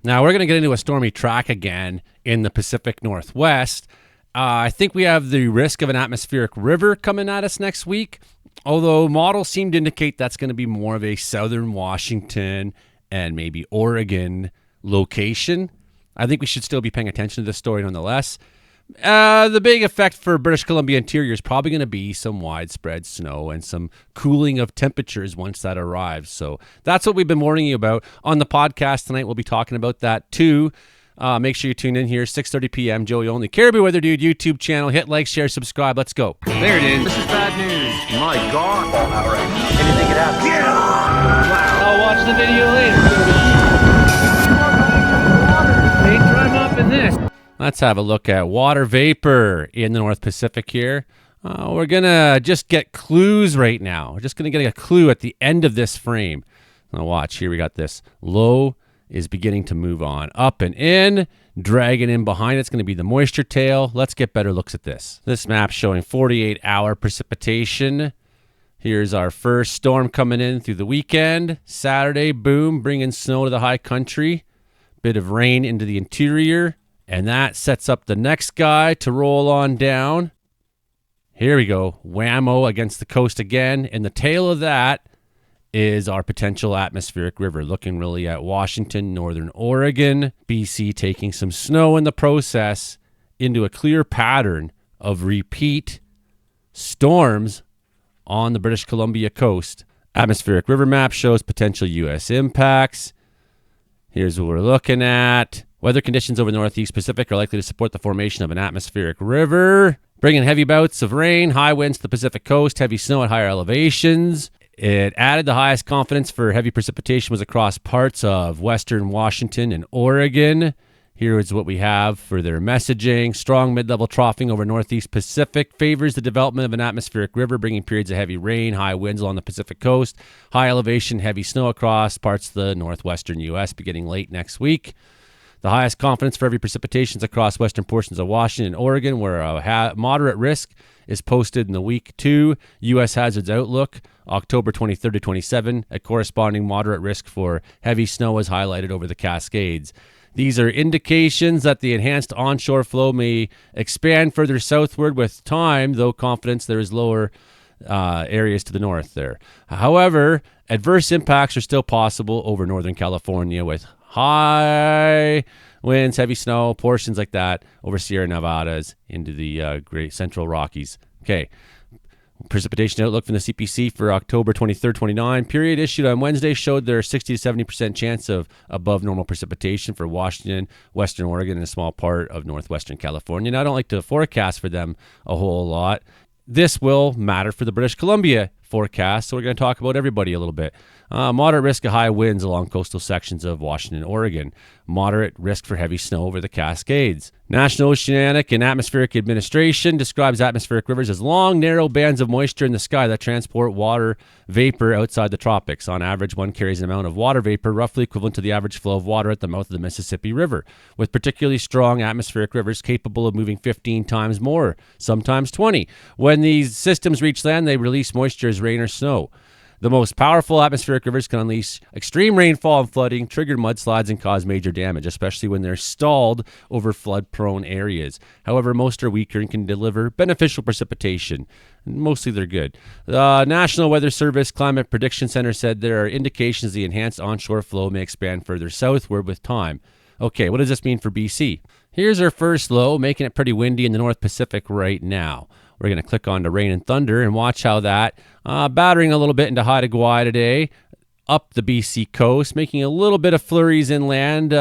Now, we're going to get into a stormy track again in the Pacific Northwest. I think we have the risk of an atmospheric river coming at us next week, although models seem to indicate that's going to be more of a southern Washington and maybe Oregon location. I think we should still be paying attention to this story nonetheless. The big effect for British Columbia interior is probably going to be some widespread snow and some cooling of temperatures once that arrives. So that's what we've been warning you about. On the podcast tonight, we'll be talking about that too. Make sure you tune in here, 6:30 p.m., Joey Only. Caribou Weather Dude YouTube channel. Hit like, share, subscribe. Let's go. There it is. This is bad news. My God. All right. Anything could happen. Yeah! Wow. I'll watch the video later. They try mopping this. Let's have a look at water vapor in the North Pacific here. We're going to just get clues right now. We're just going to get a clue at the end of this frame. Now watch, here we got this. Low is beginning to move on. Up and in, dragging in behind it's going to be the moisture tail. Let's get better looks at this. This map's showing 48-hour precipitation. Here's our first storm coming in through the weekend. Saturday, boom, bringing snow to the high country. Bit of rain into the interior. And that sets up the next guy to roll on down. Here we go. Whammo against the coast again. And the tail of that is our potential atmospheric river. Looking really at Washington, northern Oregon, BC taking some snow in the process into a clear pattern of repeat storms on the British Columbia coast. Atmospheric river map shows potential U.S. impacts. Here's what we're looking at. Weather conditions over the Northeast Pacific are likely to support the formation of an atmospheric river, bringing heavy bouts of rain, high winds to the Pacific coast, heavy snow at higher elevations. It added the highest confidence for heavy precipitation was across parts of western Washington and Oregon. Here is what we have for their messaging. Strong mid-level troughing over Northeast Pacific favors the development of an atmospheric river, bringing periods of heavy rain, high winds along the Pacific coast, high elevation, heavy snow across parts of the northwestern U.S. beginning late next week. The highest confidence for heavy precipitations across western portions of Washington and Oregon, where a moderate risk is posted in the week 2 U.S. Hazards Outlook, October 23rd to 27. A corresponding moderate risk for heavy snow is highlighted over the Cascades. These are indications that the enhanced onshore flow may expand further southward with time, though confidence there is lower areas to the north there. However, adverse impacts are still possible over Northern California with high winds, heavy snow, portions like that over Sierra Nevadas into the Great Central Rockies. Okay. Precipitation outlook from the CPC for October 23rd, 29. Period issued on Wednesday showed there are 60 to 70% chance of above normal precipitation for Washington, Western Oregon, and a small part of northwestern California. Now, I don't like to forecast for them a whole lot. This will matter for the British Columbia forecast, so we're going to talk about everybody a little bit. Moderate risk of high winds along coastal sections of Washington and Oregon. Moderate risk for heavy snow over the Cascades. National Oceanic and Atmospheric Administration describes atmospheric rivers as long, narrow bands of moisture in the sky that transport water vapor outside the tropics. On average, one carries an amount of water vapor roughly equivalent to the average flow of water at the mouth of the Mississippi River, with particularly strong atmospheric rivers capable of moving 15 times more, sometimes 20. When these systems reach land, they release moisture as rain or snow. The most powerful atmospheric rivers can unleash extreme rainfall and flooding, trigger mudslides, and cause major damage, especially when they're stalled over flood-prone areas. However, most are weaker and can deliver beneficial precipitation. Mostly they're good. The National Weather Service Climate Prediction Center said there are indications the enhanced onshore flow may expand further southward with time. Okay, what does this mean for BC? Here's our first low, making it pretty windy in the North Pacific right now. We're going to click on to rain and thunder and watch how that, battering a little bit into Haida Gwaii today, up the BC coast, making a little bit of flurries inland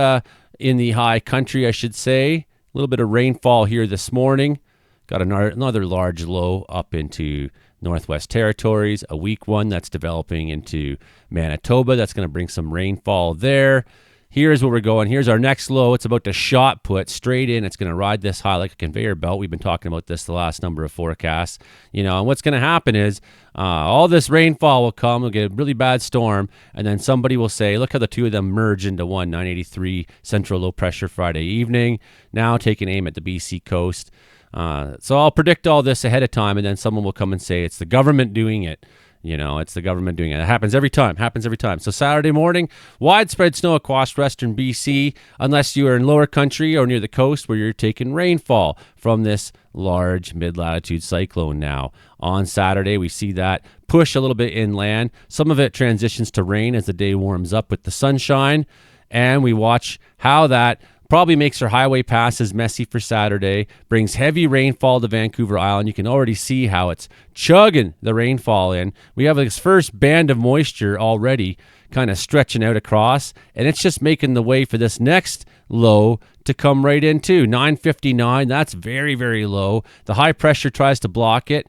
in the high country, I should say. A little bit of rainfall here this morning. Got another large low up into Northwest Territories, a weak one that's developing into Manitoba. That's going to bring some rainfall there. Here's where we're going. Here's our next low. It's about to shot put straight in. It's going to ride this high like a conveyor belt. We've been talking about this the last number of forecasts. And what's going to happen is all this rainfall will come. We'll get a really bad storm, and then somebody will say, look how the two of them merge into one. 983 central low pressure Friday evening. Now taking aim at the BC coast. So I'll predict all this ahead of time, and then someone will come and say it's the government doing it. It's the government doing it. It happens every time. So Saturday morning, widespread snow across western BC, unless you are in lower country or near the coast where you're taking rainfall from this large mid-latitude cyclone now. On Saturday, we see that push a little bit inland. Some of it transitions to rain as the day warms up with the sunshine, and we watch how that probably makes our highway passes messy for Saturday, brings heavy rainfall to Vancouver Island. You can already see how it's chugging the rainfall in. We have this first band of moisture already kind of stretching out across, and it's just making the way for this next low to come right in too. 959, that's very, very low. The high pressure tries to block it,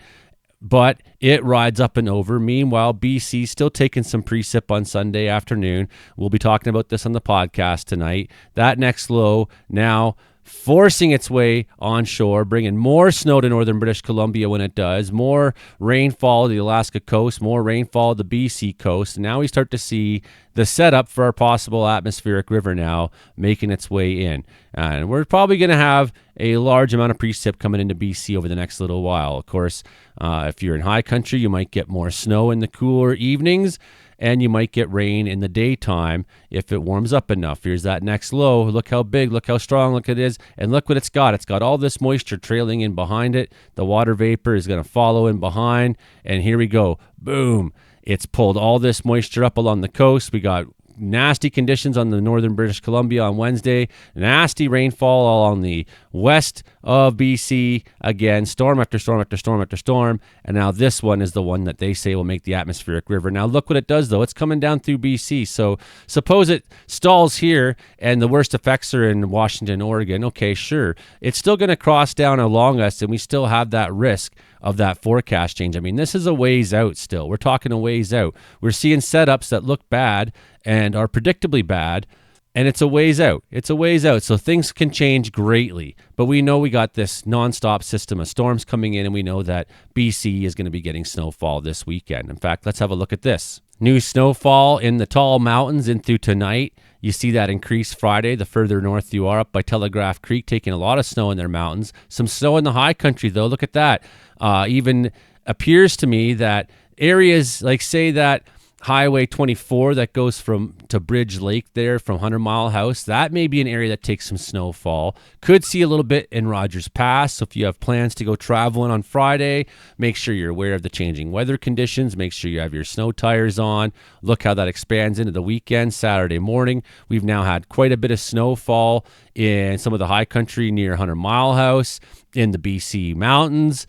but it rides up and over. Meanwhile, BC still taking some precip on Sunday afternoon. We'll be talking about this on the podcast tonight. That next low now forcing its way onshore, bringing more snow to northern British Columbia when it does, more rainfall to the Alaska coast, more rainfall to the BC coast. And now we start to see the setup for our possible atmospheric river now making its way in. And we're probably going to have a large amount of precip coming into BC over the next little while. Of course, if you're in high country, you might get more snow in the cooler evenings, and you might get rain in the daytime if it warms up enough. Here's that next low. Look how big, look how strong, look it is, and look what it's got. It's got all this moisture trailing in behind it. The water vapor is going to follow in behind, and here we go. Boom. It's pulled all this moisture up along the coast. We got nasty conditions on the northern British Columbia on Wednesday, nasty rainfall along the west of BC, again, storm after storm after storm after storm, and now this one is the one that they say will make the atmospheric river. Now look what it does though, it's coming down through BC, so suppose it stalls here and the worst effects are in Washington, Oregon, okay, sure, it's still going to cross down along us and we still have that risk of that forecast change. I mean, this is a ways out still. We're talking a ways out. We're seeing setups that look bad and are predictably bad, and it's a ways out. It's a ways out, so things can change greatly. But we know we got this nonstop system of storms coming in, and we know that BC is going to be getting snowfall this weekend. In fact, let's have a look at this. New snowfall in the tall mountains in through tonight. You see that increase Friday, the further north you are, up by Telegraph Creek, taking a lot of snow in their mountains. Some snow in the high country, though. Look at that. Even appears to me that areas like, say, that Highway 24 that goes to Bridge Lake there from 100 Mile House, that may be an area that takes some snowfall. Could see a little bit in Rogers Pass. So if you have plans to go traveling on Friday, make sure you're aware of the changing weather conditions. Make sure you have your snow tires on. Look how that expands into the weekend. Saturday morning, we've now had quite a bit of snowfall in some of the high country near 100 Mile House, in the BC mountains.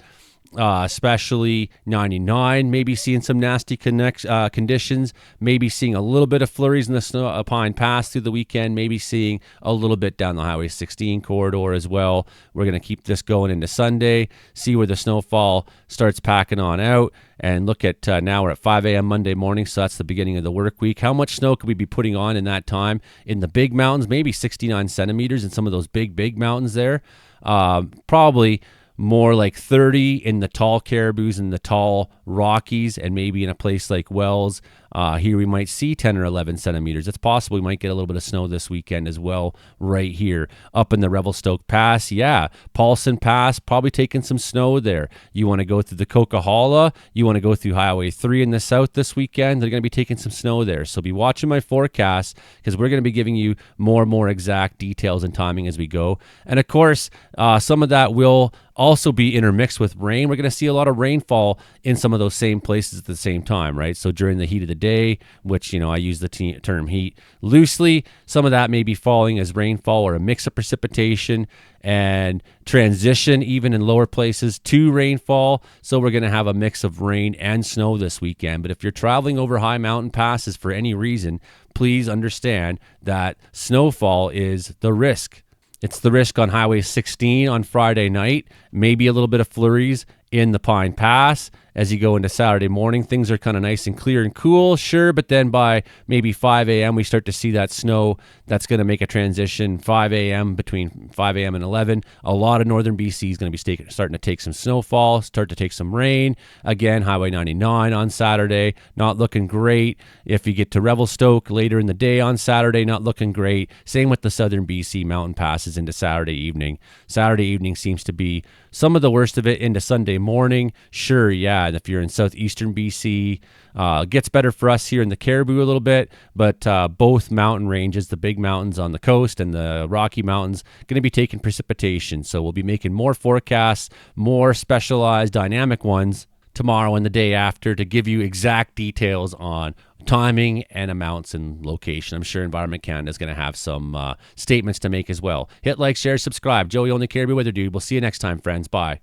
Especially 99, maybe seeing some nasty conditions, maybe seeing a little bit of flurries in the snow Pine Pass through the weekend, maybe seeing a little bit down the Highway 16 corridor as well. We're going to keep this going into Sunday, see where the snowfall starts packing on out, and look at now we're at 5 a.m. Monday morning, so that's the beginning of the work week. How much snow could we be putting on in that time? In the big mountains, maybe 69 centimeters in some of those big mountains there. Probably more like 30 in the tall Caribous and the tall Rockies, and maybe in a place like Wells. Here we might see 10 or 11 centimeters. It's possible we might get a little bit of snow this weekend as well right here. Up in the Revelstoke Pass, yeah. Paulson Pass, probably taking some snow there. You want to go through the Coquihalla, you want to go through Highway 3 in the south this weekend, they're going to be taking some snow there. So be watching my forecast, because we're going to be giving you more and more exact details and timing as we go. And of course, some of that will also be intermixed with rain. We're going to see a lot of rainfall in some of those same places at the same time, right? So during the heat of the day, which, I use the term heat loosely, some of that may be falling as rainfall or a mix of precipitation and transition even in lower places to rainfall. So we're going to have a mix of rain and snow this weekend. But if you're traveling over high mountain passes for any reason, please understand that snowfall is the risk. It's the risk on Highway 16 on Friday night, maybe a little bit of flurries in the Pine Pass. As you go into Saturday morning, things are kind of nice and clear and cool, sure, but then by maybe 5 a.m., we start to see that snow that's going to make a transition 5 a.m., between 5 a.m. and 11. A lot of northern BC is going to be starting to take some snowfall, start to take some rain. Again, Highway 99 on Saturday, not looking great. If you get to Revelstoke later in the day on Saturday, not looking great. Same with the southern BC mountain passes into Saturday evening. Saturday evening seems to be some of the worst of it into Sunday morning. Sure, yeah, if you're in southeastern BC, it gets better for us here in the Caribou a little bit, but both mountain ranges, the big mountains on the coast and the Rocky Mountains, going to be taking precipitation. So we'll be making more forecasts, more specialized dynamic ones tomorrow and the day after to give you exact details on timing and amounts and location. I'm sure Environment Canada is going to have some statements to make as well. Hit like, share, subscribe. Joey, only Caribou Weather Dude. We'll see you next time, friends. Bye.